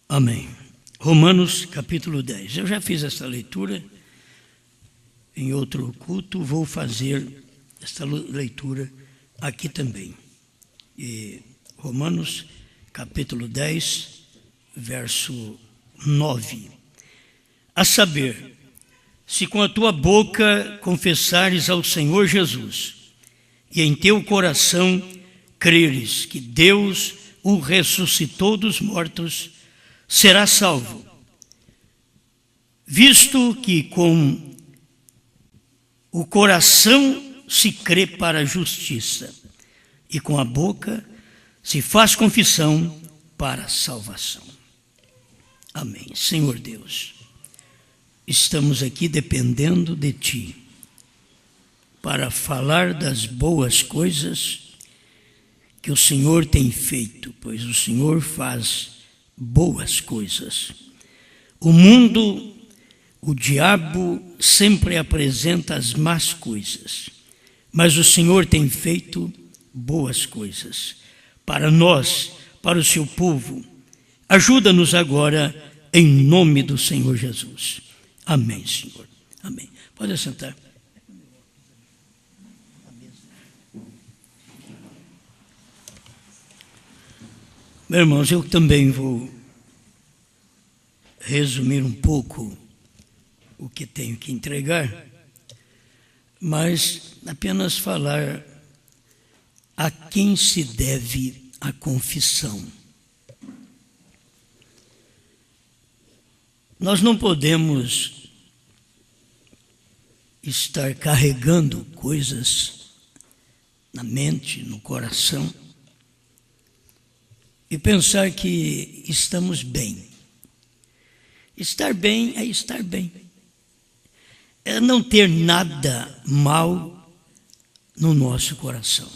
Amém. Romanos capítulo 10. Eu já fiz essa leitura em outro culto, vou fazer esta leitura aqui também. Romanos capítulo 10, verso 9. A saber, se com a tua boca confessares ao Senhor Jesus e em teu coração creres que Deus o ressuscitou dos mortos, serás salvo. Visto que com o coração se crê para a justiça e com a boca se faz confissão para a salvação. Amém. Senhor Deus, estamos aqui dependendo de Ti para falar das boas coisas que o Senhor tem feito, pois o Senhor faz boas coisas. O mundo, o diabo sempre apresenta as más coisas, mas o Senhor tem feito boas coisas para nós, para o seu povo. Ajuda-nos agora em nome do Senhor Jesus. Amém, Senhor. Amém. Pode sentar. Meus irmãos, eu também vou resumir um pouco o que tenho que entregar, mas apenas falar a quem se deve a confissão. Nós não podemos estar carregando coisas na mente, no coração, e pensar que estamos bem. Estar bem é estar bem. É não ter nada mal no nosso coração.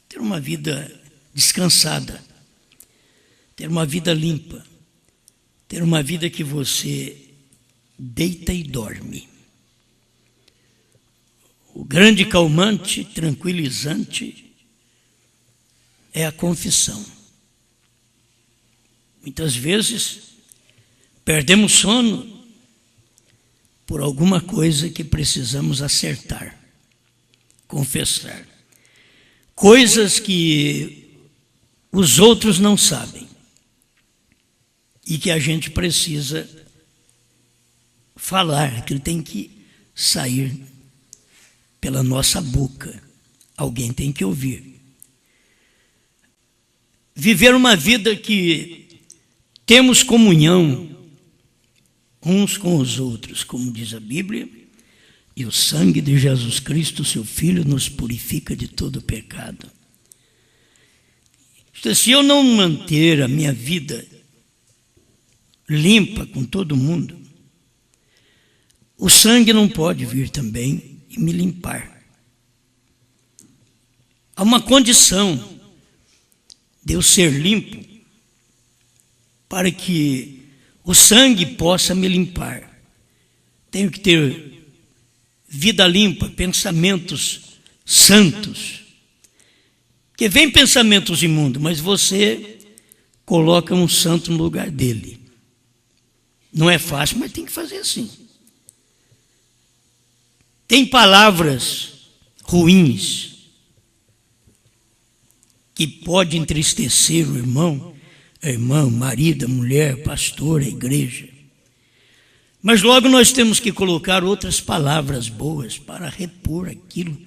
Ter uma vida descansada. Ter uma vida limpa. Ter uma vida que você deita e dorme. O grande calmante, tranquilizante, é a confissão. Muitas vezes perdemos sono por alguma coisa que precisamos acertar, confessar. Coisas que os outros não sabem e que a gente precisa falar, aquilo tem que sair pela nossa boca. Alguém tem que ouvir. Viver uma vida que temos comunhão uns com os outros, como diz a Bíblia, e o sangue de Jesus Cristo, seu Filho, nos purifica de todo pecado. Se eu não manter a minha vida limpa com todo mundo, o sangue não pode vir também e me limpar. Há uma condição de eu ser limpo para que o sangue possa me limpar. Tenho que ter vida limpa, pensamentos santos. Porque vem pensamentos imundos, mas você coloca um santo no lugar dele. Não é fácil, mas tem que fazer assim. Tem palavras ruins que podem entristecer o irmão, a irmã, o marido, a mulher, pastor, a igreja. Mas logo nós temos que colocar outras palavras boas para repor aquilo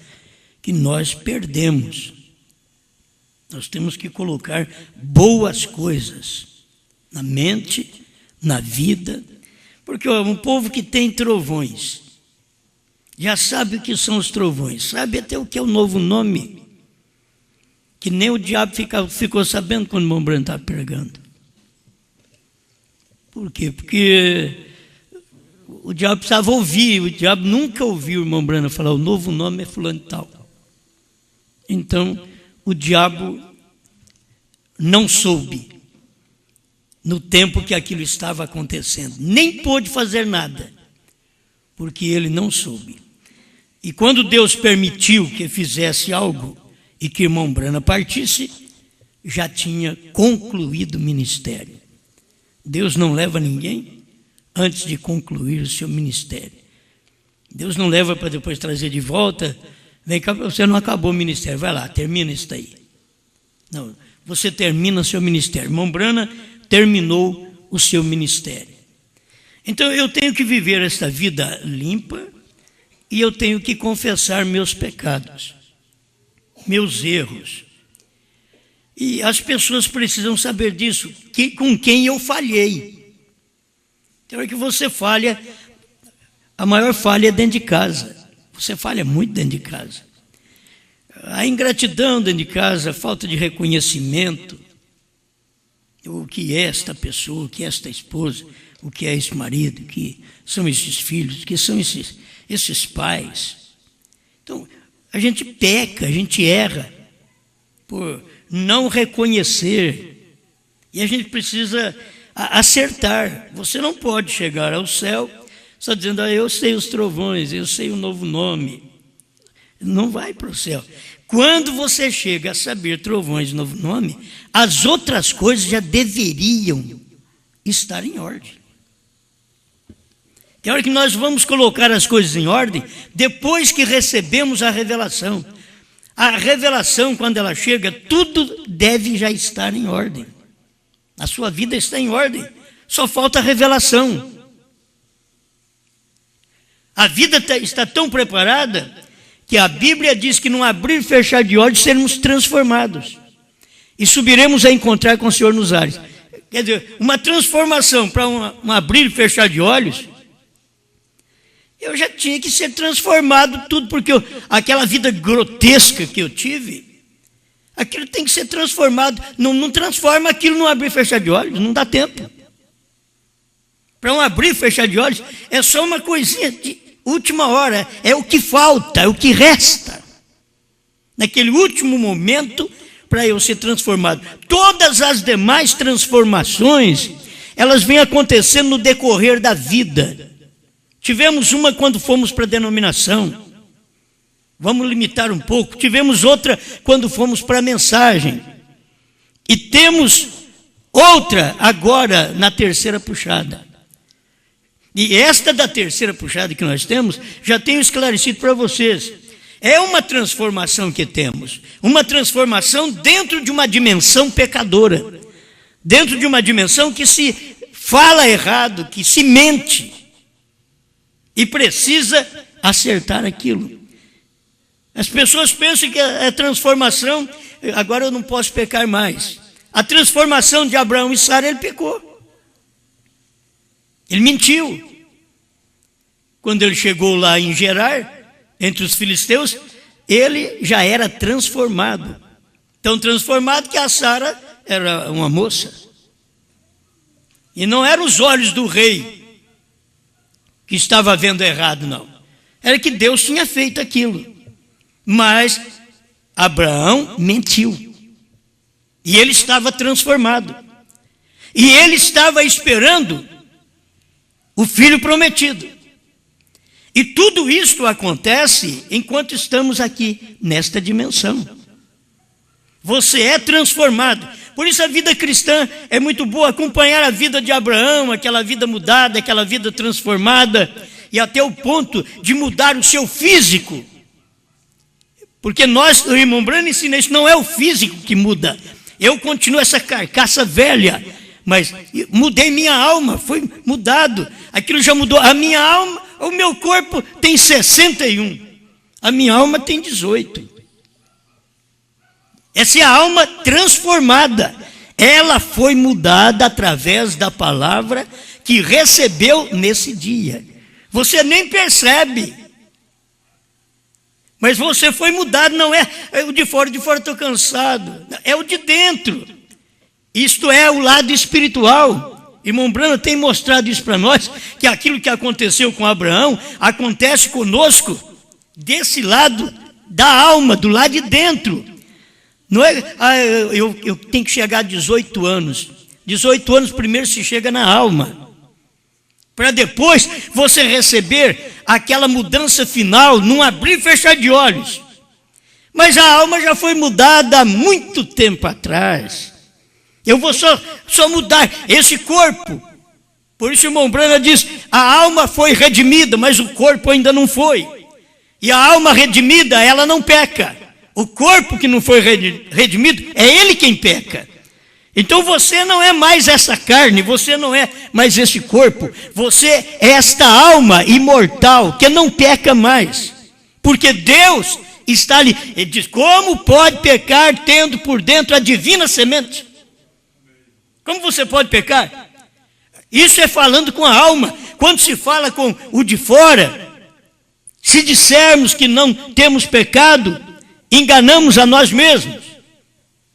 que nós perdemos. Nós temos que colocar boas coisas na mente, na vida, porque um povo que tem trovões já sabe o que são os trovões, sabe até o que é o novo nome, que nem o diabo ficou sabendo quando o irmão Brando estava pregando. Por quê? Porque o diabo precisava ouvir, o diabo nunca ouviu o irmão Brando falar, o novo nome é fulano e tal. Então, o diabo não soube no tempo que aquilo estava acontecendo, nem pôde fazer nada, porque ele não soube. E quando Deus permitiu que fizesse algo e que o irmão Brana partisse, já tinha concluído o ministério. Deus não leva ninguém antes de concluir o seu ministério. Deus não leva para depois trazer de volta. Vem cá, você não acabou o ministério, vai lá, termina isso daí. Não, você termina o seu ministério. Irmão Brana terminou o seu ministério. Então eu tenho que viver esta vida limpa e eu tenho que confessar meus pecados, meus erros. E as pessoas precisam saber disso, com quem eu falhei. Tem hora que você falha, a maior falha é dentro de casa. Você falha muito dentro de casa. A ingratidão dentro de casa, a falta de reconhecimento. O que é esta pessoa, o que é esta esposa, o que é esse marido, o que são esses filhos, o que são esses pais. Então, a gente peca, a gente erra por não reconhecer. E a gente precisa acertar. Você não pode chegar ao céu só dizendo, eu sei os trovões, eu sei o novo nome. Não vai para o céu. Quando você chega a saber trovões e novo nome, as outras coisas já deveriam estar em ordem. Tem hora que nós vamos colocar as coisas em ordem depois que recebemos a revelação. A revelação, quando ela chega, tudo deve já estar em ordem. A sua vida está em ordem, só falta a revelação. A vida está tão preparada que a Bíblia diz que num abrir e fechar de olhos seremos transformados e subiremos a encontrar com o Senhor nos ares. Quer dizer, uma transformação para um abrir e fechar de olhos, eu já tinha que ser transformado tudo, porque aquela vida grotesca que eu tive, aquilo tem que ser transformado. Não transforma aquilo num abrir e fechar de olhos, não dá tempo. Para um abrir e fechar de olhos é só uma coisinha de última hora, é o que falta, é o que resta. Naquele último momento, para eu ser transformado. Todas as demais transformações, elas vêm acontecendo no decorrer da vida. Tivemos uma quando fomos para a denominação. Vamos limitar um pouco. Tivemos outra quando fomos para a mensagem. E temos outra agora na terceira puxada. E esta da terceira puxada que nós temos, já tenho esclarecido para vocês. É uma transformação que temos. Uma transformação dentro de uma dimensão pecadora. Dentro de uma dimensão que se fala errado, que se mente. E precisa acertar aquilo. As pessoas pensam que a transformação, agora eu não posso pecar mais. A transformação de Abraão e Sara, ele pecou. Ele mentiu. Quando ele chegou lá em Gerar, entre os filisteus, ele já era transformado. Tão transformado que a Sara era uma moça. E não eram os olhos do rei que estava vendo errado, não. Era que Deus tinha feito aquilo. Mas Abraão mentiu. E ele estava transformado. E ele estava esperando o filho prometido. E tudo isto acontece enquanto estamos aqui, nesta dimensão. Você é transformado. Por isso a vida cristã é muito boa, acompanhar a vida de Abraão, aquela vida mudada, aquela vida transformada, e até o ponto de mudar o seu físico. Porque nós, o irmão Brana ensina isso, não é o físico que muda. Eu continuo essa carcaça velha, mas mudei minha alma, foi mudado. Aquilo já mudou. A minha alma, o meu corpo tem 61, a minha alma tem 18. Essa é a alma transformada. Ela foi mudada através da palavra que recebeu nesse dia. Você nem percebe. Mas você foi mudado, não é o de fora estou cansado. É o de dentro. Isto é o lado espiritual. Irmão Brana tem mostrado isso para nós, que aquilo que aconteceu com Abraão, acontece conosco desse lado da alma, do lado de dentro. Não é, eu tenho que chegar a 18 anos. 18 anos primeiro se chega na alma. Para depois você receber aquela mudança final, num abrir e fechar de olhos. Mas a alma já foi mudada há muito tempo atrás. Eu vou só mudar esse corpo. Por isso o irmão Branham diz, a alma foi redimida, mas o corpo ainda não foi. E a alma redimida, ela não peca. O corpo que não foi redimido, é ele quem peca. Então você não é mais essa carne, você não é mais esse corpo, você é esta alma imortal que não peca mais. Porque Deus está ali. Ele diz, como pode pecar tendo por dentro a divina semente? Como você pode pecar? Isso é falando com a alma. Quando se fala com o de fora, se dissermos que não temos pecado, enganamos a nós mesmos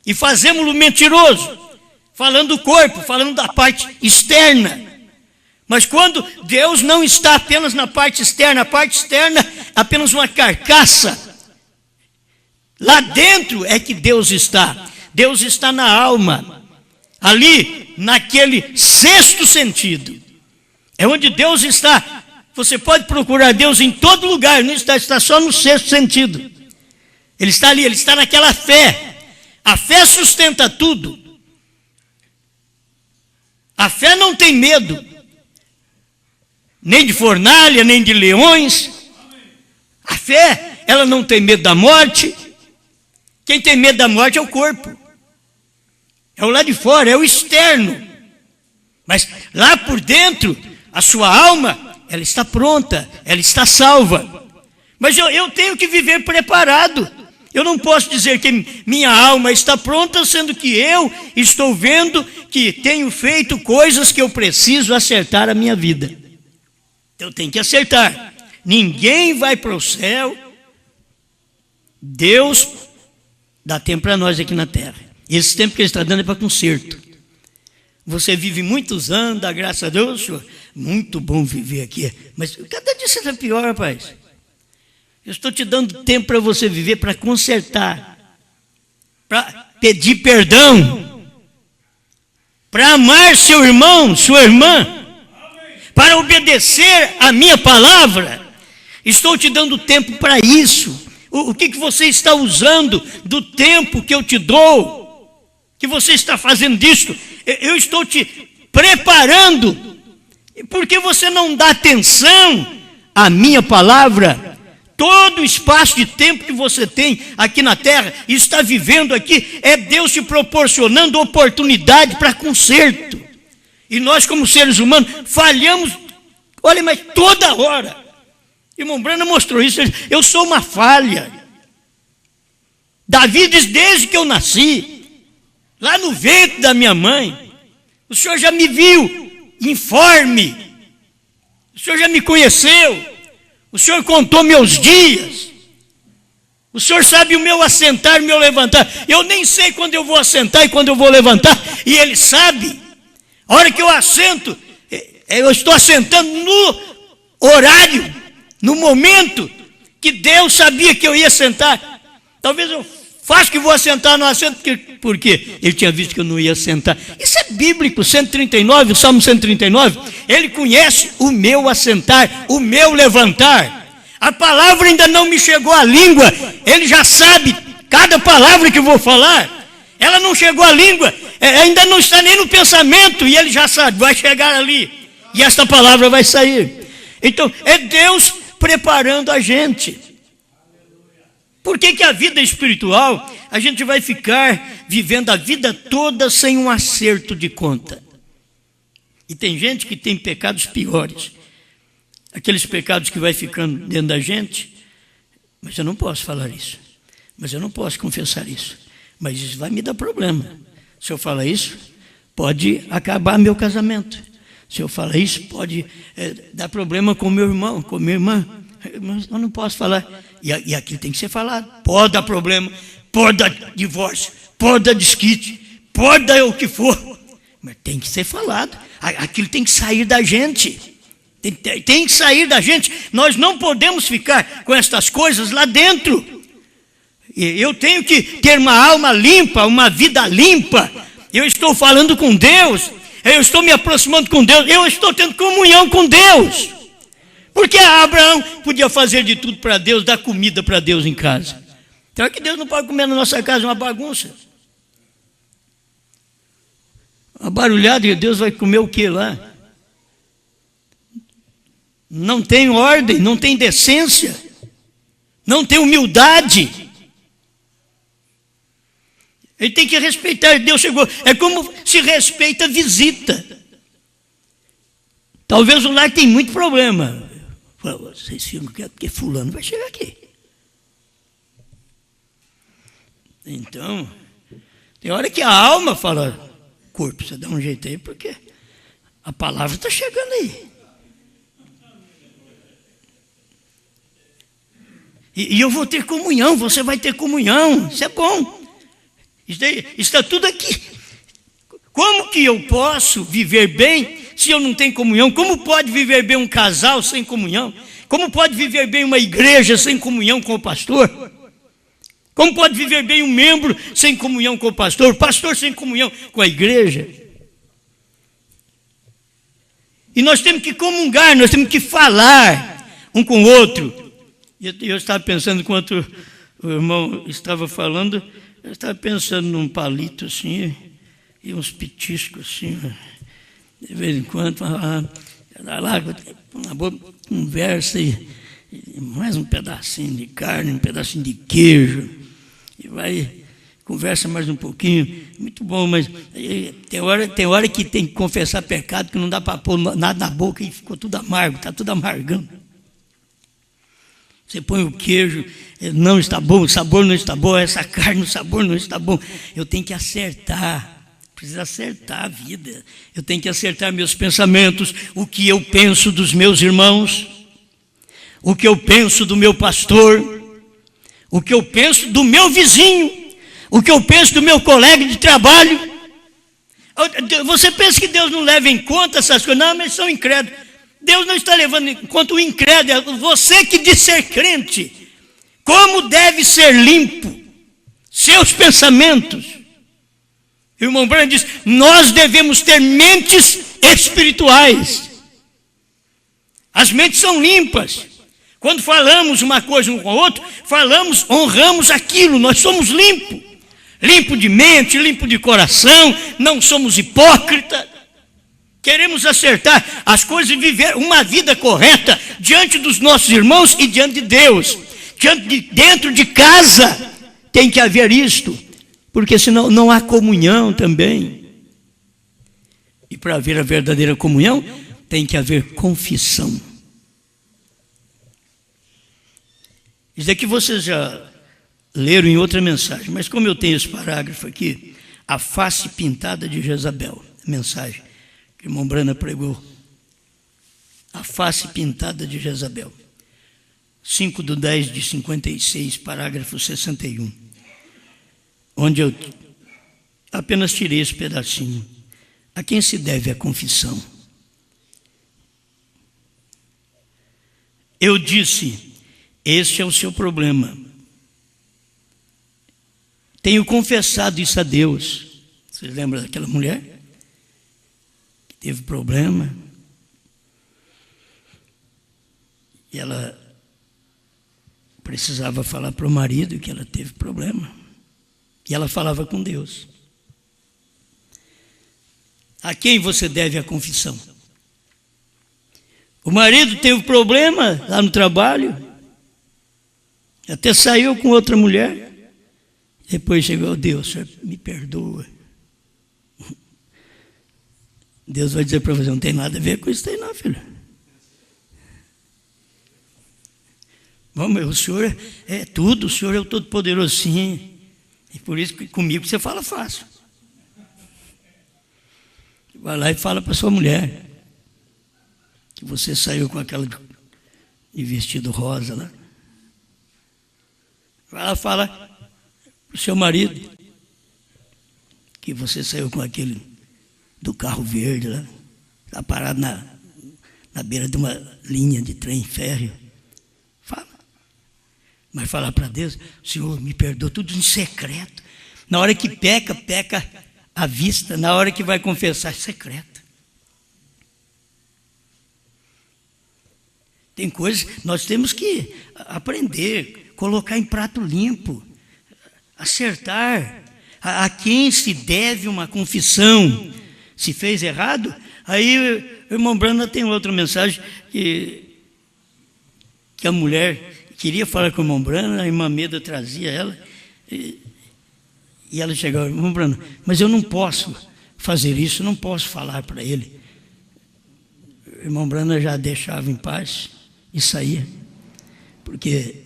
e fazemos-lo mentiroso, falando do corpo, falando da parte externa. Mas quando Deus não está apenas na parte externa, a parte externa é apenas uma carcaça. Lá dentro é que Deus está. Deus está na alma, ali naquele sexto sentido. É onde Deus está. Você pode procurar Deus em todo lugar, não está só no sexto sentido. Ele está ali, ele está naquela fé. A fé sustenta tudo. A fé não tem medo, nem de fornalha, nem de leões. A fé, ela não tem medo da morte. Quem tem medo da morte é o corpo. É o lá de fora, é o externo. Mas lá por dentro, a sua alma, ela está pronta, ela está salva. Mas eu tenho que viver preparado. Eu não posso dizer que minha alma está pronta, sendo que eu estou vendo que tenho feito coisas que eu preciso acertar a minha vida. Eu tenho que acertar. Ninguém vai para o céu. Deus dá tempo para nós aqui na terra. Esse tempo que Ele está dando é para conserto. Você vive muitos anos, dá graças a Deus, senhor. Muito bom viver aqui. Mas cada dia você está pior, rapaz. Eu estou te dando tempo para você viver, para consertar, para pedir perdão, para amar seu irmão, sua irmã, para obedecer a minha palavra. Estou te dando tempo para isso. O que você está usando do tempo que eu te dou? Que você está fazendo disso? Eu estou te preparando. Porque você não dá atenção à minha palavra? Todo o espaço de tempo que você tem aqui na terra, está vivendo aqui, é Deus te proporcionando oportunidade para conserto. E nós, como seres humanos, falhamos, olha, mas toda hora. Irmão Branham mostrou isso, eu sou uma falha. Davi diz, desde que eu nasci, lá no ventre da minha mãe, o Senhor já me viu informe, o Senhor já me conheceu. O Senhor contou meus dias. O Senhor sabe o meu assentar e o meu levantar. Eu nem sei quando eu vou assentar e quando eu vou levantar. E Ele sabe. A hora que eu assento, eu estou assentando no horário, no momento que Deus sabia que eu ia sentar. Talvez eu faça que vou assentar no assento, porque Ele tinha visto que eu não ia sentar. Isso é bíblico, 139, o Salmo 139. Ele conhece o meu assentar, o meu levantar. A palavra ainda não me chegou à língua. Ele já sabe cada palavra que eu vou falar. Ela não chegou à língua, ainda não está nem no pensamento. E Ele já sabe, vai chegar ali. E esta palavra vai sair. Então, é Deus preparando a gente. Por que a vida espiritual, a gente vai ficar vivendo a vida toda sem um acerto de conta? E tem gente que tem pecados piores. Aqueles pecados que vai ficando dentro da gente. Mas eu não posso falar isso. Mas eu não posso confessar isso. Mas isso vai me dar problema. Se eu falar isso, pode acabar meu casamento. Se eu falar isso, pode dar problema com meu irmão, com minha irmã. Mas eu não posso falar. E aquilo tem que ser falado. Pode dar problema, pode dar divórcio, pode dar desquite, pode dar o que for. Mas tem que ser falado. Aquilo tem que sair da gente. Tem que sair da gente. Nós não podemos ficar com estas coisas lá dentro. Eu tenho que ter uma alma limpa, uma vida limpa. Eu estou falando com Deus. Eu estou me aproximando com Deus. Eu estou tendo comunhão com Deus. Porque Abraão podia fazer de tudo para Deus, dar comida para Deus em casa. Será que Deus não pode comer na nossa casa uma bagunça? A barulhada de Deus vai comer o que lá? Não tem ordem, não tem decência, não tem humildade. Ele tem que respeitar. Deus chegou. É como se respeita a visita. Talvez o lar tenha muito problema. Vocês ficam quietos porque fulano vai chegar aqui. Então, tem hora que a alma fala, corpo, você dá um jeito aí, porque a palavra está chegando aí. E eu vou ter comunhão, você vai ter comunhão, isso é bom. Isso está tudo aqui. Como que eu posso viver bem se eu não tenho comunhão? Como pode viver bem um casal sem comunhão? Como pode viver bem uma igreja sem comunhão com o pastor? Como pode viver bem um membro sem comunhão com o pastor? O pastor sem comunhão com a igreja? E nós temos que comungar, nós temos que falar um com o outro. E eu estava pensando, enquanto o irmão estava falando, eu estava pensando num palito assim, e uns petiscos assim, de vez em quando, lá, uma boa conversa, e mais um pedacinho de carne, um pedacinho de queijo, e vai, conversa mais um pouquinho, muito bom, mas tem hora que tem que confessar pecado, que não dá para pôr nada na boca e ficou tudo amargo, está tudo amargando. Você põe o queijo, não está bom, o sabor não está bom, essa carne, o sabor não está bom. Eu tenho que acertar, preciso acertar a vida. Eu tenho que acertar meus pensamentos, o que eu penso dos meus irmãos, o que eu penso do meu pastor, o que eu penso do meu vizinho, o que eu penso do meu colega de trabalho. Você pensa que Deus não leva em conta essas coisas? Não, mas são incrédulos. Deus não está levando em conta o incrédulo. Você que diz ser crente, como deve ser limpo seus pensamentos? O irmão Branham diz, nós devemos ter mentes espirituais. As mentes são limpas. Quando falamos uma coisa um com o outro, falamos, honramos aquilo, nós somos limpos. Limpo de mente, limpo de coração, não somos hipócritas. Queremos acertar as coisas e viver uma vida correta diante dos nossos irmãos e diante de Deus. Dentro de casa tem que haver isto, porque senão não há comunhão também. E para haver a verdadeira comunhão, tem que haver confissão. Isso aqui vocês já leram em outra mensagem, mas como eu tenho esse parágrafo aqui, a face pintada de Jezabel, mensagem que o irmão Brana pregou, a face pintada de Jezabel, 5/10/56, parágrafo 61, onde eu apenas tirei esse pedacinho. A quem se deve a confissão? Eu disse, este é o seu problema. Tenho confessado isso a Deus. Vocês lembram daquela mulher? Teve problema, e ela precisava falar para o marido que ela teve problema, e ela falava com Deus. A quem você deve a confissão? O marido teve problema lá no trabalho, até saiu com outra mulher, depois chegou, Deus, Senhor, me perdoa. Deus vai dizer para você, não tem nada a ver com isso aí não, filho. Vamos, o Senhor é tudo, o Senhor é o Todo-Poderoso, sim. E por isso que comigo você fala fácil. Vai lá e fala para sua mulher que você saiu com aquela de vestido rosa lá. Vai lá e fala para o seu marido que você saiu com aquele do carro verde lá, está parado na beira de uma linha de trem férreo. Fala. Mas falar para Deus, Senhor, me perdoa, tudo em secreto. Na hora que peca, peca à vista. Na hora que vai confessar, secreto. Tem coisas, nós temos que aprender, colocar em prato limpo, acertar. A quem se deve uma confissão? se fez errado, aí o irmão Brana tem outra mensagem que a mulher queria falar com o irmão Brana, a irmã Meda trazia ela, e ela chegava, irmão Brana, mas eu não posso fazer isso, não posso falar para ele. O irmão Brana já deixava em paz e saía, porque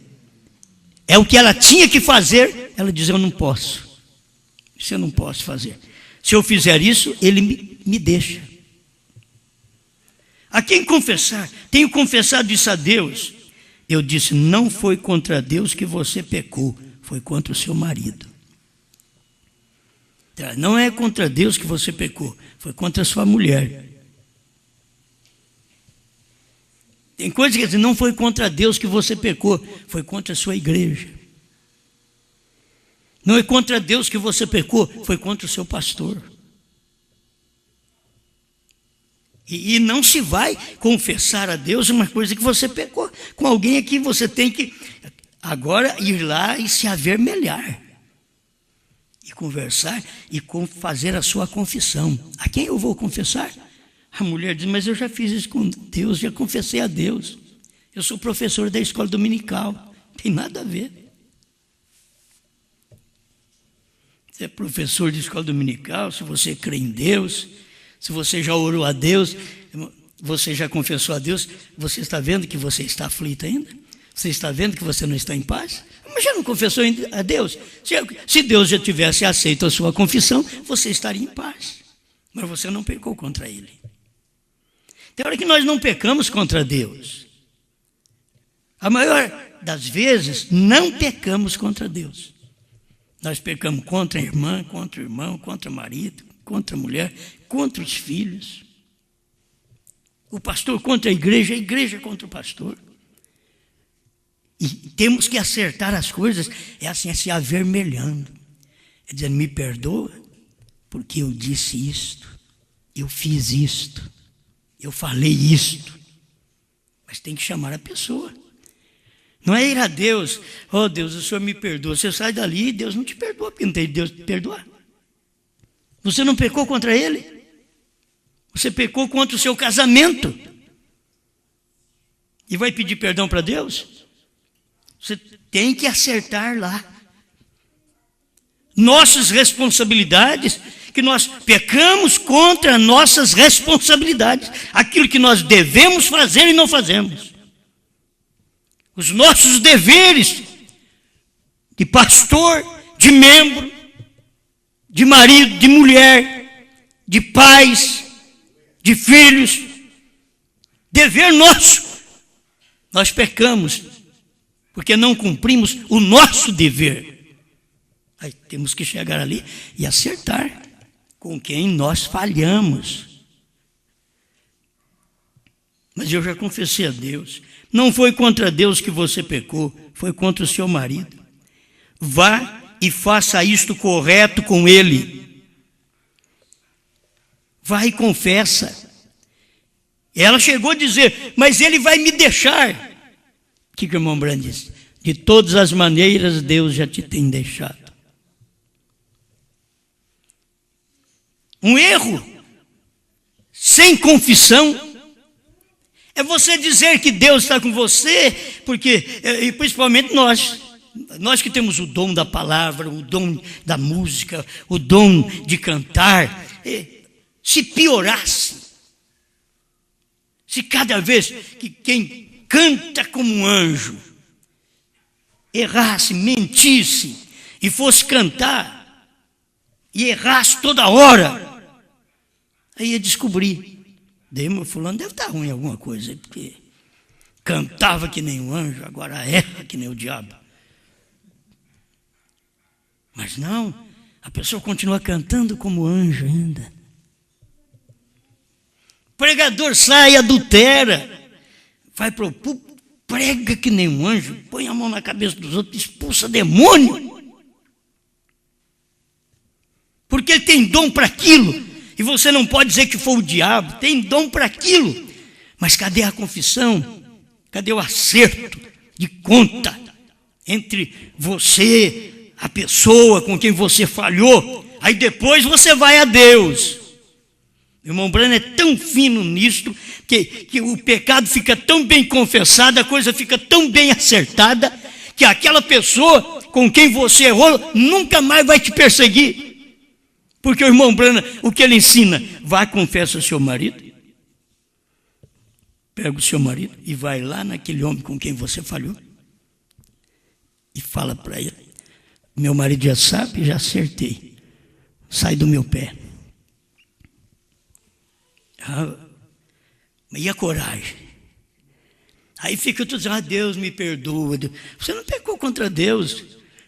é o que ela tinha que fazer. Ela dizia, eu não posso, isso eu não posso fazer. Se eu fizer isso, ele me deixa. A quem confessar, tenho confessado isso a Deus. Eu disse, não foi contra Deus que você pecou, foi contra o seu marido. Não é contra Deus que você pecou, foi contra a sua mulher. Tem coisas que dizem, não foi contra Deus que você pecou, foi contra a sua igreja. Não é contra Deus que você pecou, foi contra o seu pastor. E não se vai confessar a Deus uma coisa que você pecou. Com alguém aqui você tem que agora ir lá e se avermelhar. E conversar e fazer a sua confissão. A quem eu vou confessar? A mulher diz, mas eu já fiz isso com Deus, já confessei a Deus. Eu sou professor da escola dominical. Não tem nada a ver. Você é professor de escola dominical, se você crê em Deus, se você já orou a Deus, você já confessou a Deus, você está vendo que você está aflito ainda? Você está vendo que você não está em paz? Mas já não confessou a Deus? Se Deus já tivesse aceito a sua confissão, você estaria em paz. Mas você não pecou contra Ele. Tem hora que nós não pecamos contra Deus. A maior das vezes, não pecamos contra Deus. Nós pecamos contra a irmã, contra o irmão, contra o marido, contra a mulher, contra os filhos. O pastor contra a igreja contra o pastor. E temos que acertar as coisas, é assim, é se avermelhando. É dizendo, me perdoa, porque eu disse isto, eu fiz isto, eu falei isto. Mas tem que chamar a pessoa. Não é ir a Deus, oh Deus, o Senhor me perdoa. Você sai dali e Deus não te perdoa, porque não tem Deus te perdoar. Você não pecou contra Ele. Você pecou contra o seu casamento. E vai pedir perdão para Deus? Você tem que acertar lá. Nossas responsabilidades, que nós pecamos contra nossas responsabilidades. Aquilo que nós devemos fazer e não fazemos. Os nossos deveres de pastor, de membro, de marido, de mulher, de pais, de filhos. Dever nosso. Nós pecamos porque não cumprimos o nosso dever. Aí temos que chegar ali e acertar com quem nós falhamos. Mas eu já confessei a Deus. Não foi contra Deus que você pecou, foi contra o seu marido. Vá e faça isto correto com ele. Vá e confessa. Ela chegou a dizer, mas ele vai me deixar. O que o irmão Brand disse? De todas as maneiras, Deus já te tem deixado. Um erro sem confissão é você dizer que Deus está com você, porque, e principalmente nós que temos o dom da palavra, o dom da música, o dom de cantar, se piorasse, se cada vez que quem canta como um anjo errasse, mentisse e fosse cantar e errasse toda hora, aí ia descobrir. Fulano deve estar ruim em alguma coisa, porque cantava que nem um anjo, agora erra que nem o diabo. Mas não, a pessoa continua cantando como anjo ainda. O pregador sai, adultera, vai para o púlpito, prega que nem um anjo, põe a mão na cabeça dos outros, expulsa demônio. Porque ele tem dom para aquilo. E você não pode dizer que foi o diabo, tem dom para aquilo. Mas cadê a confissão? Cadê o acerto de conta entre você, a pessoa com quem você falhou? Aí depois você vai a Deus. O irmão Branham é tão fino nisto, que o pecado fica tão bem confessado, a coisa fica tão bem acertada, que aquela pessoa com quem você errou nunca mais vai te perseguir. Porque o irmão Branham, o que ele ensina? Vá, confessa ao seu marido, pega o seu marido e vai lá naquele homem com quem você falhou e fala para ele: meu marido já sabe, já acertei, sai do meu pé. E a coragem? Aí fica tudo dizendo: Deus me perdoa. Você não pecou contra Deus.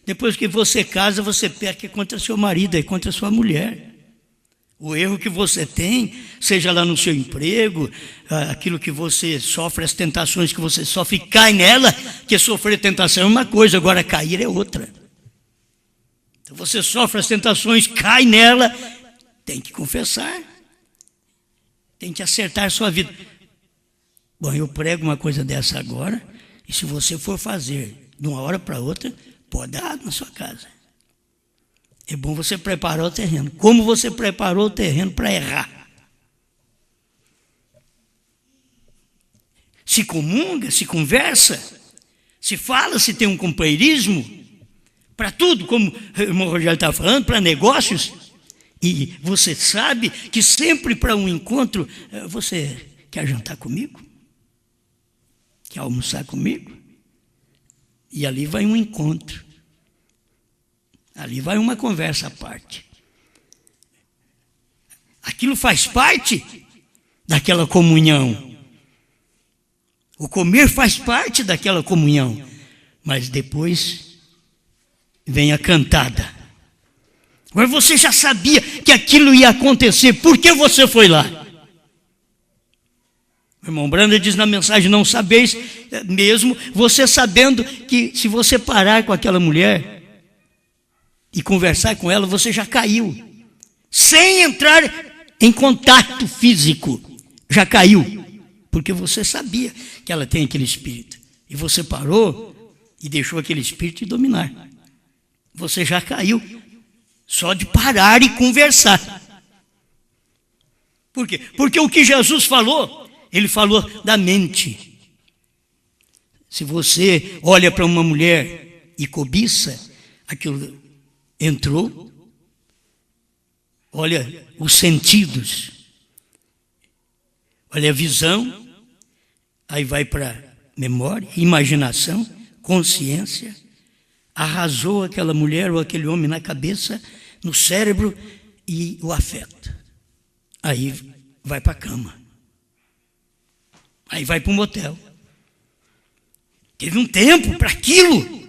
Depois que você casa, você peca contra seu marido e contra sua mulher. O erro que você tem, seja lá no seu emprego, aquilo que você sofre, as tentações que você sofre, e cai nela, que sofrer tentação é uma coisa, agora cair é outra. Então você sofre as tentações, cai nela, tem que confessar, tem que acertar a sua vida. Bom, eu prego uma coisa dessa agora, e se você for fazer de uma hora para outra, pode dar água na sua casa. É bom você preparar o terreno. Como você preparou o terreno para errar? Se comunga, se conversa, se fala, se tem um companheirismo, para tudo, como o irmão Rogério está falando, para negócios. E você sabe que sempre para um encontro, você quer jantar comigo? Quer almoçar comigo? E ali vai um encontro. Ali vai uma conversa à parte. Aquilo faz parte daquela comunhão. O comer faz parte daquela comunhão. Mas depois vem a cantada. Agora você já sabia que aquilo ia acontecer. Por que você foi lá? O irmão Branham diz na mensagem: não sabeis, mesmo você sabendo que se você parar com aquela mulher e conversar com ela, você já caiu. Sem entrar em contato físico, já caiu. Porque você sabia que ela tem aquele espírito. E você parou e deixou aquele espírito te dominar. Você já caiu. Só de parar e conversar. Por quê? Porque o que Jesus falou, ele falou da mente. Se você olha para uma mulher e cobiça, aquilo entrou. Olha os sentidos. Olha a visão. Aí vai para memória, imaginação, consciência. Arrasou aquela mulher ou aquele homem na cabeça, no cérebro e o afeta. Aí vai para a cama. Aí vai para um motel. Teve um tempo para aquilo.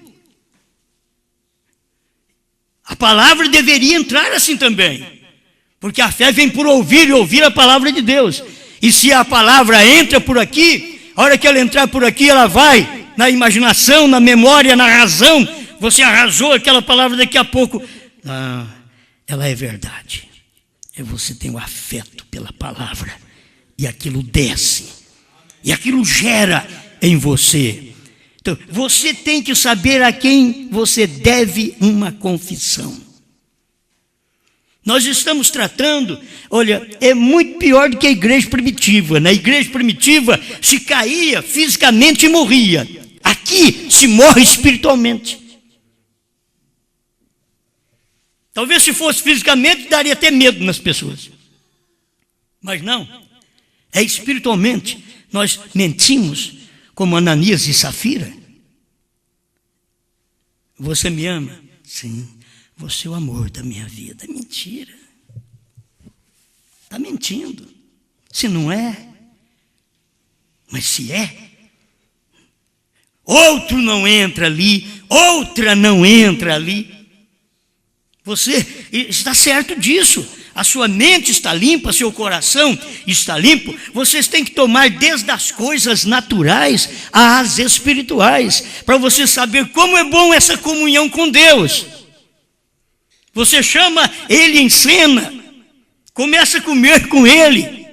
A palavra deveria entrar assim também. Porque a fé vem por ouvir e ouvir a palavra de Deus. E se a palavra entra por aqui, a hora que ela entrar por aqui, ela vai na imaginação, na memória, na razão. Você arrasou aquela palavra, daqui a pouco. Ela é verdade. E você tem o afeto pela palavra. E aquilo desce. E aquilo gera em você. Então, você tem que saber a quem você deve uma confissão. Nós estamos tratando, olha, é muito pior do que a igreja primitiva. Na igreja primitiva se caía fisicamente e morria. Aqui se morre espiritualmente. Talvez se fosse fisicamente daria até medo nas pessoas. Mas não, é espiritualmente. Nós mentimos como Ananias e Safira. Você me ama? Sim. Você é o amor da minha vida. Mentira. Está mentindo. Se não é, mas se é, outro não entra ali, outra não entra ali. Você está certo disso. A sua mente está limpa, seu coração está limpo. Vocês têm que tomar desde as coisas naturais às espirituais, para você saber como é bom essa comunhão com Deus. Você chama Ele em cena, começa a comer com Ele,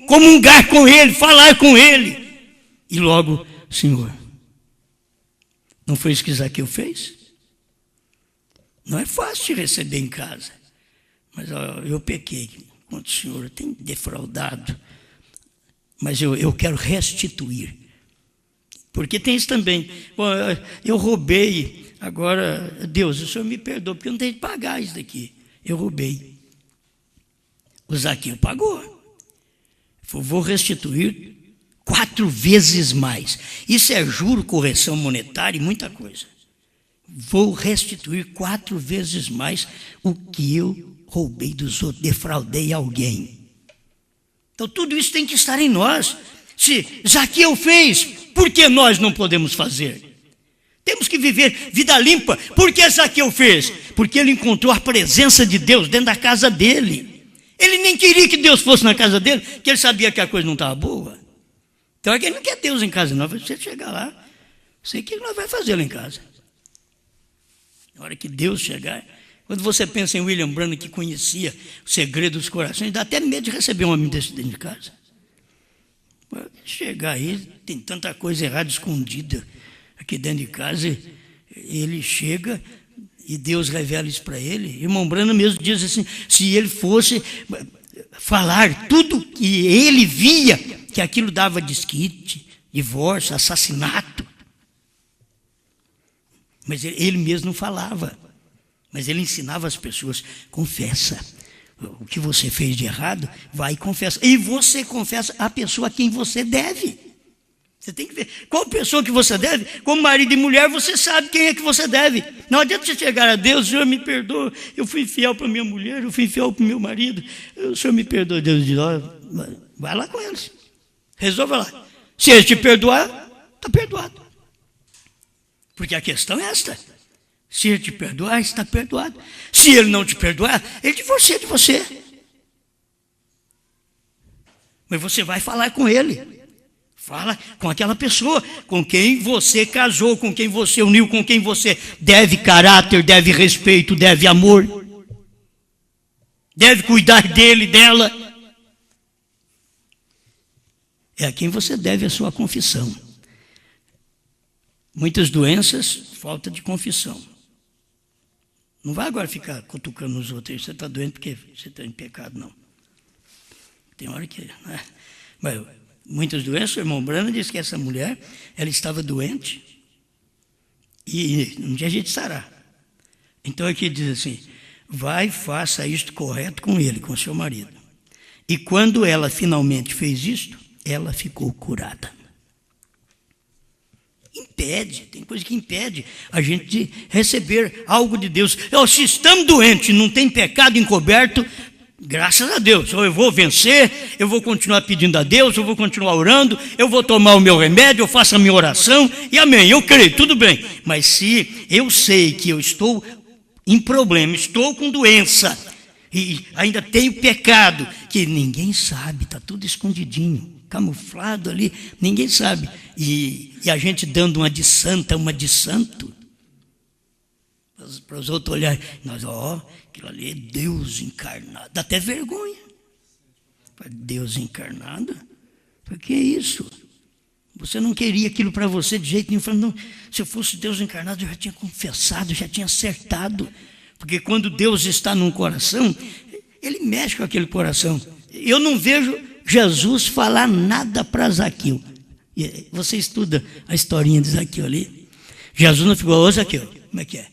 comungar com Ele, falar com Ele. E logo, Senhor, não foi isso que Zaqueu fez? Não é fácil te receber em casa. Mas eu pequei contra o Senhor, eu tenho defraudado, mas eu quero restituir. Porque tem isso também. Bom, eu roubei, agora, Deus, o Senhor me perdoa, porque eu não tenho que pagar isso daqui. Eu roubei. O Zaqueu pagou. Falei, vou restituir 4 vezes mais. Isso é juro, correção monetária e muita coisa. Vou restituir 4 vezes mais o que eu roubei dos outros, defraudei alguém. Então tudo isso tem que estar em nós. Se Zaqueu fez, por que nós não podemos fazer? Temos que viver vida limpa. Por que Zaqueu fez? Porque ele encontrou a presença de Deus dentro da casa dele. Ele nem queria que Deus fosse na casa dele, porque ele sabia que a coisa não estava boa. Então ele não quer Deus em casa não. Você chegar lá, sei o que nós vamos fazer lá em casa. Na hora que Deus chegar, quando você pensa em William Branham, que conhecia o segredo dos corações, dá até medo de receber um homem desse dentro de casa. Chegar aí, tem tanta coisa errada escondida aqui dentro de casa, ele chega e Deus revela isso para ele. Irmão Branham mesmo diz assim, se ele fosse falar tudo que ele via, que aquilo dava desquite, divórcio, assassinato. Mas ele mesmo não falava, mas ele ensinava as pessoas, confessa. O que você fez de errado, vai e confessa. E você confessa a pessoa a quem você deve. Você tem que ver qual pessoa que você deve. Como marido e mulher, você sabe quem é que você deve. Não adianta você chegar a Deus, Senhor me perdoa, eu fui infiel para minha mulher, eu fui infiel para o meu marido, o Senhor me perdoa. Deus diz, vai lá com eles, resolva lá. Se ele te perdoar, está perdoado. Porque a questão é esta. Se ele te perdoar, está perdoado. Se ele não te perdoar, ele divorcia de você. Mas você vai falar com ele. Fala com aquela pessoa com quem você casou, com quem você uniu, com quem você deve caráter, deve respeito, deve amor. Deve cuidar dele, dela. É a quem você deve a sua confissão. Muitas doenças, falta de confissão. Não vai agora ficar cutucando os outros. Você está doente porque você está em pecado, não. Tem hora que... Né? Mas muitas doenças, o irmão Branham disse que essa mulher, ela estava doente e um dia a gente sará. Então aqui diz assim, vai e faça isto correto com ele, com seu marido. E quando ela finalmente fez isto, ela ficou curada. Impede, tem coisa que impede a gente de receber algo de Deus. Se estamos doentes, não tem pecado encoberto, graças a Deus, eu vou vencer, eu vou continuar pedindo a Deus, eu vou continuar orando, eu vou tomar o meu remédio, eu faço a minha oração, e amém, eu creio, tudo bem. Mas se eu sei que eu estou em problema, estou com doença, e ainda tenho pecado, que ninguém sabe, está tudo escondidinho, camuflado ali, ninguém sabe. E a gente dando uma de santa, uma de santo, para os outros olharem, nós, aquilo ali é Deus encarnado, dá até vergonha. Deus encarnado? O que é isso? Você não queria aquilo para você de jeito nenhum. Falando, se eu fosse Deus encarnado, eu já tinha confessado, já tinha acertado. Porque quando Deus está num coração, ele mexe com aquele coração. Eu não vejo Jesus falar nada para Zaqueu. Você estuda a historinha de Zaqueu ali. Jesus não ficou, Zaqueu, como é que é?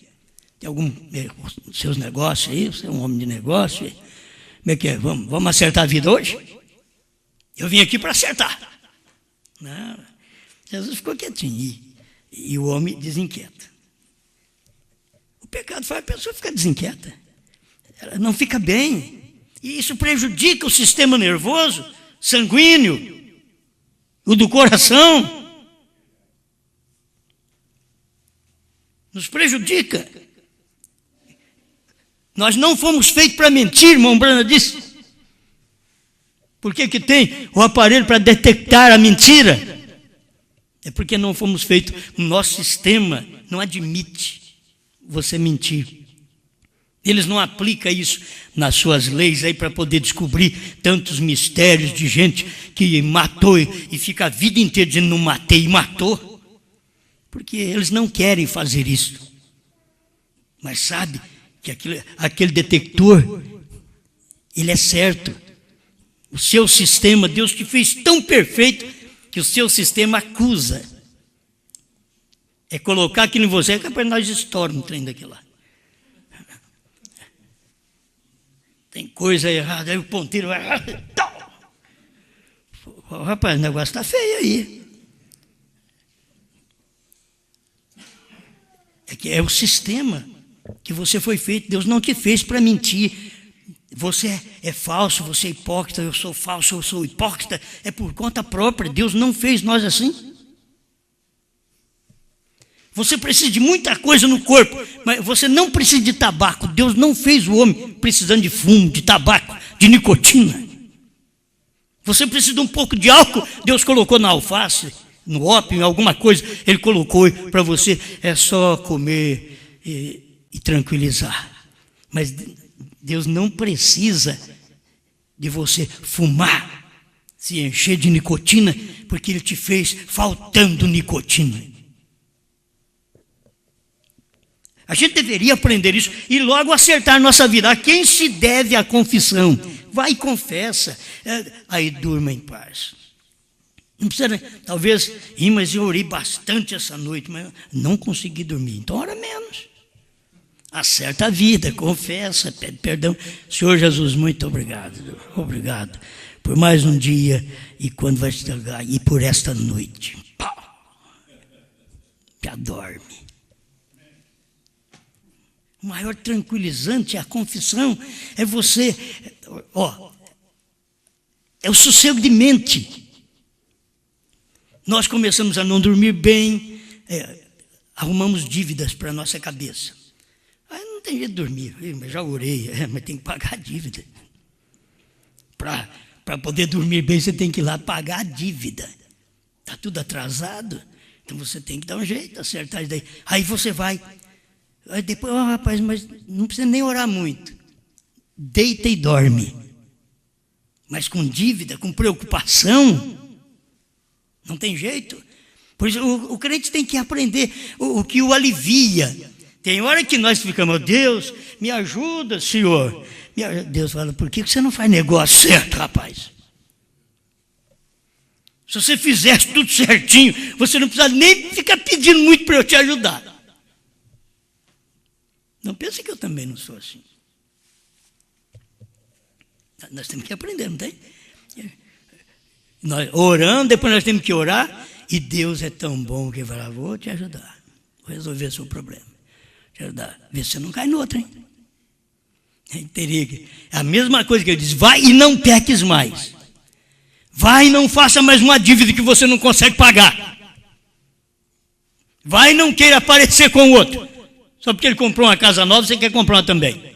Tem algum seus negócios aí? Você é um homem de negócio? Como é que é? Vamos acertar a vida hoje? Eu vim aqui para acertar. Não, Jesus ficou quietinho e o homem desinquieta. O pecado faz a pessoa ficar desinquieta. Ela não fica bem. E isso prejudica o sistema nervoso, sanguíneo, o do coração. Nos prejudica. Nós não fomos feitos para mentir, irmão Branham disse. Por que tem o aparelho para detectar a mentira? É porque não fomos feitos, o nosso sistema não admite você mentir. Eles não aplicam isso nas suas leis aí para poder descobrir tantos mistérios de gente que matou e fica a vida inteira dizendo não matei e matou. Porque eles não querem fazer isso. Mas sabe que aquele detector, ele é certo. O seu sistema, Deus te fez tão perfeito que o seu sistema acusa. É colocar aquilo em você, que é para nós estourar um trem daquilo lá. Tem coisa errada, aí o ponteiro vai... Rapaz, o negócio está feio aí. É que é o sistema que você foi feito. Deus não te fez para mentir. Você é falso, você é hipócrita, eu sou falso, eu sou hipócrita. É por conta própria. Deus não fez nós assim. Você precisa de muita coisa no corpo, mas você não precisa de tabaco. Deus não fez o homem precisando de fumo, de tabaco, de nicotina. Você precisa de um pouco de álcool. Deus colocou na alface, no ópio, em alguma coisa. Ele colocou para você. É só comer e tranquilizar. Mas Deus não precisa de você fumar, se encher de nicotina, porque Ele te fez faltando nicotina. A gente deveria aprender isso e logo acertar nossa vida. A quem se deve a confissão? Vai e confessa. Aí durma em paz. Não precisa, talvez, mas eu orei bastante essa noite, mas não consegui dormir. Então ora menos. Acerta a vida, confessa, pede perdão. Senhor Jesus, muito obrigado. Obrigado por mais um dia e quando vai chegar e por esta noite. Já dorme. O maior tranquilizante é a confissão, é você, é o sossego de mente. Nós começamos a não dormir bem, arrumamos dívidas para a nossa cabeça. Aí não tem jeito de dormir, mas já orei, mas tem que pagar a dívida. Para poder dormir bem, você tem que ir lá pagar a dívida. Está tudo atrasado, então você tem que dar um jeito, acertar isso daí. Aí você vai... Aí depois, rapaz, mas não precisa nem orar muito. Deita e dorme. Mas com dívida, com preocupação, não tem jeito. Por isso, o crente tem que aprender o que o alivia. Tem hora que nós ficamos, Deus, me ajuda, Senhor. Deus fala, por que você não faz negócio certo, rapaz? Se você fizesse tudo certinho, você não precisa nem ficar pedindo muito para eu te ajudar. Não pense que eu também não sou assim. Nós temos que aprender, não tem? Nós orando, depois nós temos que orar, e Deus é tão bom que vai lá, vou te ajudar, vou resolver o seu problema, te ajudar, vê se você não cai no outro, hein? É a mesma coisa que ele diz, vai e não peques mais. Vai e não faça mais uma dívida que você não consegue pagar. Vai e não queira aparecer com o outro. Só porque ele comprou uma casa nova, você quer comprar uma também.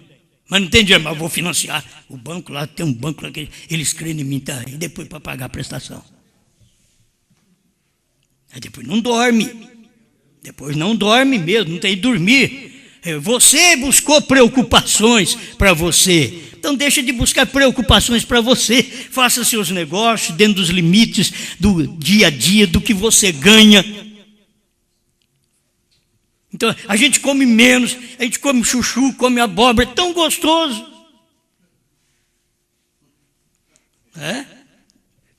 Mas não tem dinheiro, mas eu vou financiar. O banco lá, tem um banco lá que eles creem em mim, tá? E depois para pagar a prestação. Aí depois não dorme. Depois não dorme mesmo, não tem que dormir. Você buscou preocupações para você. Então deixa de buscar preocupações para você. Faça seus negócios dentro dos limites do dia a dia, do que você ganha. Então, a gente come menos, a gente come chuchu, come abóbora, é tão gostoso.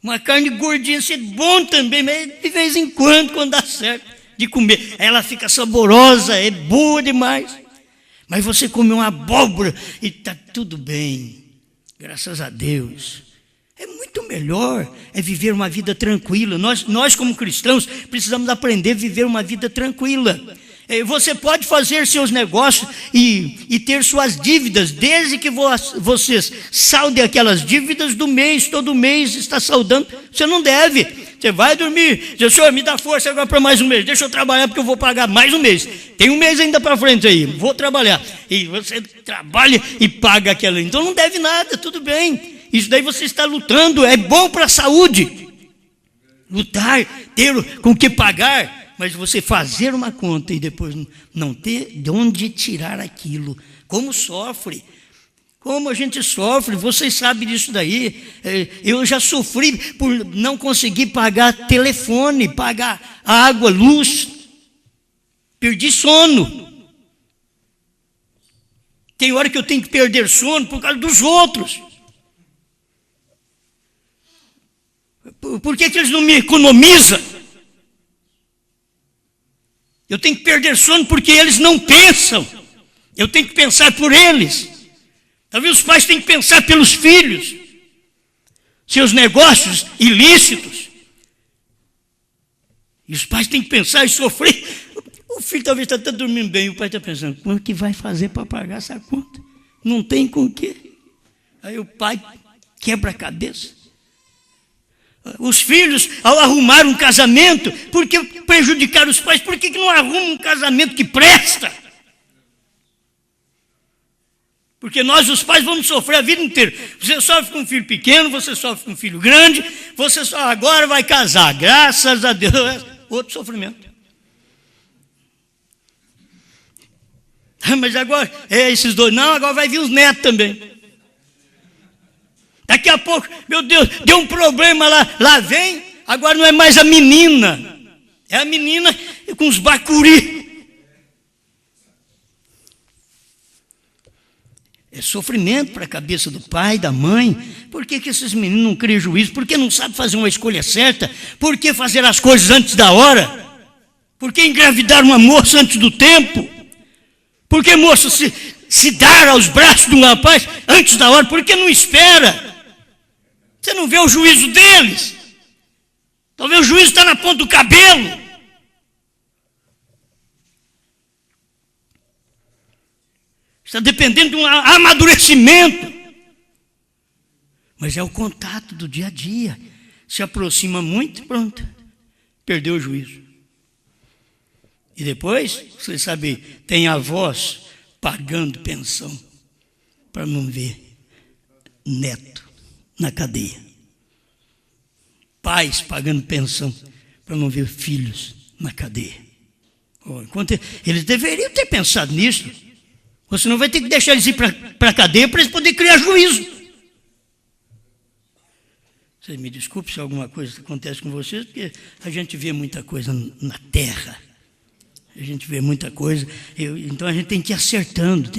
Uma carne gordinha, isso é bom também, mas de vez em quando dá certo de comer. Ela fica saborosa, é boa demais. Mas você come uma abóbora e está tudo bem, graças a Deus. É muito melhor, é viver uma vida tranquila. Nós como cristãos, precisamos aprender a viver uma vida tranquila. Você pode fazer seus negócios e ter suas dívidas, desde que vocês saldem aquelas dívidas do mês, todo mês está saldando. Você não deve. Você vai dormir, diz, Senhor, me dá força agora para mais um mês, deixa eu trabalhar porque eu vou pagar mais um mês. Tem um mês ainda para frente aí, vou trabalhar. E você trabalha e paga aquela. Então não deve nada, tudo bem. Isso daí você está lutando, é bom para a saúde. Lutar, ter com o que pagar. Mas você fazer uma conta e depois não ter de onde tirar aquilo. Como sofre. Como a gente sofre. Vocês sabem disso daí. Eu já sofri por não conseguir pagar telefone, pagar água, luz. Perdi sono. Tem hora que eu tenho que perder sono por causa dos outros. Por que eles não me economizam? Eu tenho que perder sono porque eles não pensam. Eu tenho que pensar por eles. Talvez os pais tenham que pensar pelos filhos. Seus negócios ilícitos. E os pais têm que pensar e sofrer. O filho talvez está até dormindo bem. E o pai está pensando, como é que vai fazer para pagar essa conta? Não tem com o quê? Aí o pai quebra a cabeça. Os filhos, ao arrumar um casamento, por que prejudicar os pais? Por que não arrumam um casamento que presta? Porque nós, os pais, vamos sofrer a vida inteira. Você sofre com um filho pequeno, você sofre com um filho grande, você só agora vai casar, graças a Deus. Outro sofrimento. Mas agora, esses dois, não, agora vai vir os netos também. Daqui a pouco, meu Deus, deu um problema lá vem, agora não é mais a menina, é a menina com os bacuri. É sofrimento para a cabeça do pai, da mãe. Por que esses meninos não criam juízo? Por que não sabem fazer uma escolha certa? Por que fazer as coisas antes da hora? Por que engravidar uma moça antes do tempo? Por que moça se dar aos braços de um rapaz antes da hora? Por que não espera? Você não vê o juízo deles? Talvez o juízo está na ponta do cabelo. Está dependendo de um amadurecimento. Mas é o contato do dia a dia. Se aproxima muito, pronto. Perdeu o juízo. E depois, você sabe, tem avós pagando pensão para não ver neto na cadeia. Pais pagando pensão para não ver filhos na cadeia. Enquanto eles deveriam ter pensado nisso. Você não vai ter que deixar eles ir para a cadeia para eles poderem criar juízo. Vocês me desculpem se alguma coisa acontece com vocês, porque a gente vê muita coisa na terra. A gente vê muita coisa, então a gente tem que ir acertando,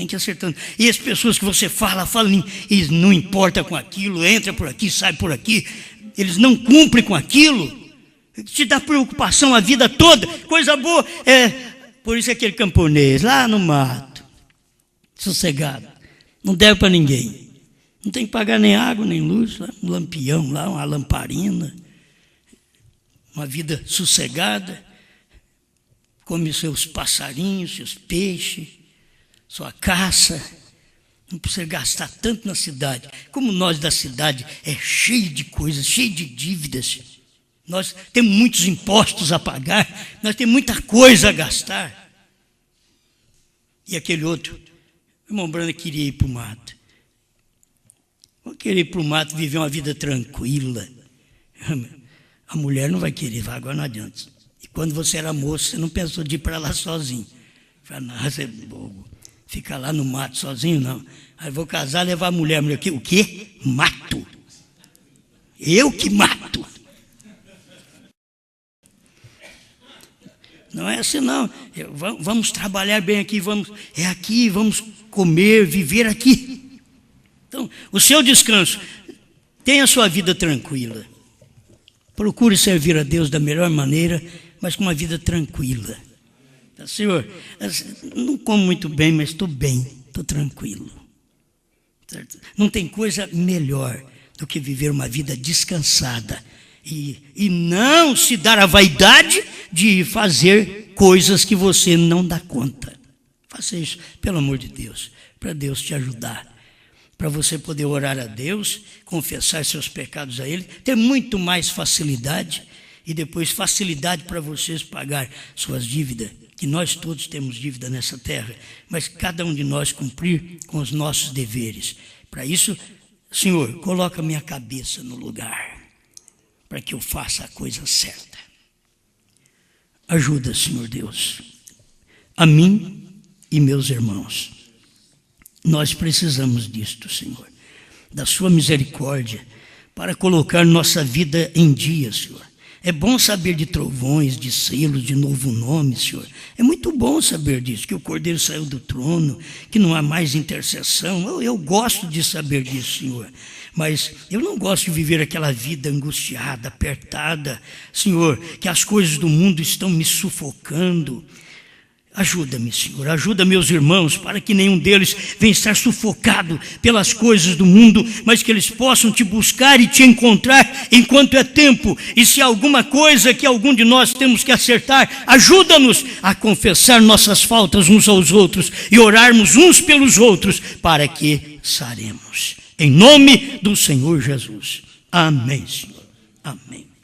E as pessoas que você fala e não importa com aquilo, entra por aqui, sai por aqui, eles não cumprem com aquilo, te dá preocupação a vida toda, coisa boa. Por isso aquele camponês lá no mato, sossegado, não deve para ninguém, não tem que pagar nem água, nem luz, um lampião lá, uma lamparina, uma vida sossegada. Come seus passarinhos, seus peixes, sua caça. Não precisa gastar tanto na cidade. Como nós da cidade é cheio de coisas, cheio de dívidas. Nós temos muitos impostos a pagar, nós temos muita coisa a gastar. E aquele outro, o irmão Branda queria ir para o mato. Eu queria ir para o mato, viver uma vida tranquila. A mulher não vai querer, agora não adianta. Quando você era moço, você não pensou de ir para lá sozinho. Falei, não, você é bobo. Fica lá no mato sozinho, não. Aí vou casar, levar a mulher. O quê? Mato. Eu que mato. Não é assim, não. Vamos trabalhar bem aqui, vamos comer, viver aqui. Então, o seu descanso, tenha a sua vida tranquila. Procure servir a Deus da melhor maneira, mas com uma vida tranquila. Senhor, não como muito bem, mas estou bem, estou tranquilo. Certo? Não tem coisa melhor do que viver uma vida descansada e não se dar a vaidade de fazer coisas que você não dá conta. Faça isso, pelo amor de Deus, para Deus te ajudar. Para você poder orar a Deus, confessar seus pecados a Ele, ter muito mais facilidade e depois facilidade para vocês pagar suas dívidas, que nós todos temos dívida nessa terra, mas cada um de nós cumprir com os nossos deveres. Para isso, Senhor, coloca minha cabeça no lugar, para que eu faça a coisa certa. Ajuda, Senhor Deus, a mim e meus irmãos. Nós precisamos disto, Senhor, da sua misericórdia, para colocar nossa vida em dia, Senhor. É bom saber de trovões, de selos, de novo nome, Senhor. É muito bom saber disso, que o Cordeiro saiu do trono, que não há mais intercessão. Eu gosto de saber disso, Senhor. Mas eu não gosto de viver aquela vida angustiada, apertada, Senhor, que as coisas do mundo estão me sufocando. Ajuda-me, Senhor, ajuda meus irmãos, para que nenhum deles venha estar sufocado pelas coisas do mundo, mas que eles possam te buscar e te encontrar enquanto é tempo. E se há alguma coisa que algum de nós temos que acertar, ajuda-nos a confessar nossas faltas uns aos outros e orarmos uns pelos outros, para que saremos. Em nome do Senhor Jesus. Amém, Senhor. Amém.